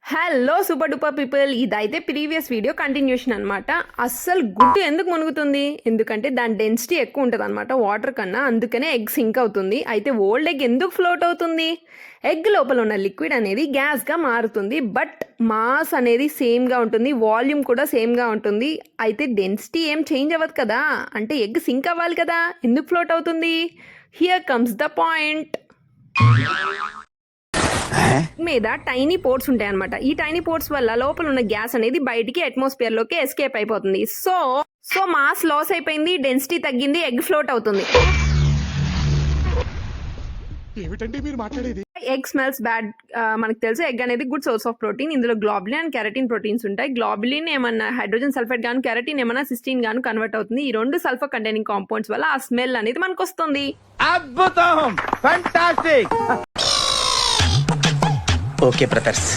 Hello super duper people, ఇదైతే previous video continuation అనమాట. అస్సలు గుడ్డు ఎందుకు మునుగుతుంది? ఎందుకంటే దాని డెన్సిటీ ఎక్కువ ఉంటుంది అనమాట వాటర్ కన్నా, అందుకనే ఎగ్ సింక్ అవుతుంది. అయితే ఓల్డ్ ఎగ్ ఎందుకు ఫ్లోట్ అవుతుంది? ఎగ్ లోపల ఉన్న లిక్విడ్ అనేది గ్యాస్గా మారుతుంది, బట్ మాస్ అనేది సేమ్గా ఉంటుంది, వాల్యూమ్ కూడా సేమ్గా ఉంటుంది. అయితే డెన్సిటీ ఏం చేంజ్ అవ్వదు కదా, అంటే ఎగ్ సింక్ అవ్వాలి కదా, ఎందుకు ఫ్లోట్ అవుతుంది? Here comes the point. మీద టైనీ పోర్ట్స్ ఉంటాయి అనమాట. ఈ టైనీ పోర్ట్స్ వల్ల లోపల ఉన్న గ్యాస్ అనేది బయటికి అట్మాస్ఫియర్ లోకి ఎస్కేప్ అయిపోతుంది. సో మాస్ లాస్ అయిపోయింది, డెన్సిటీ తగ్గింది, ఎగ్ ఫ్లోట్ అవుతుంది. Egg smells bad. మనకు తెలుసు ఎగ్ అనేది గుడ్ సోర్స్ ఆఫ్ ప్రోటీన్. ఇందులో గ్లోబులిన్ అండ్ కెరటిన్ ప్రోటీన్స్ ఉంటాయి. గ్లోబులిన్ ఏమన్నా హైడ్రోజన్ సల్ఫేట్ గాను, కెరటిన్ ఏమన్నా సిస్టీన్ గాను కన్వర్ట్ అవుతుంది. ఈ రెండు సల్ఫర్ కంటైనింగ్ కాంపౌండ్స్ వల్ల ఆ స్మెల్ అనేది మనకు వస్తుంది. అద్భుతం, ఫెంటాస్టిక్. Okay brothers.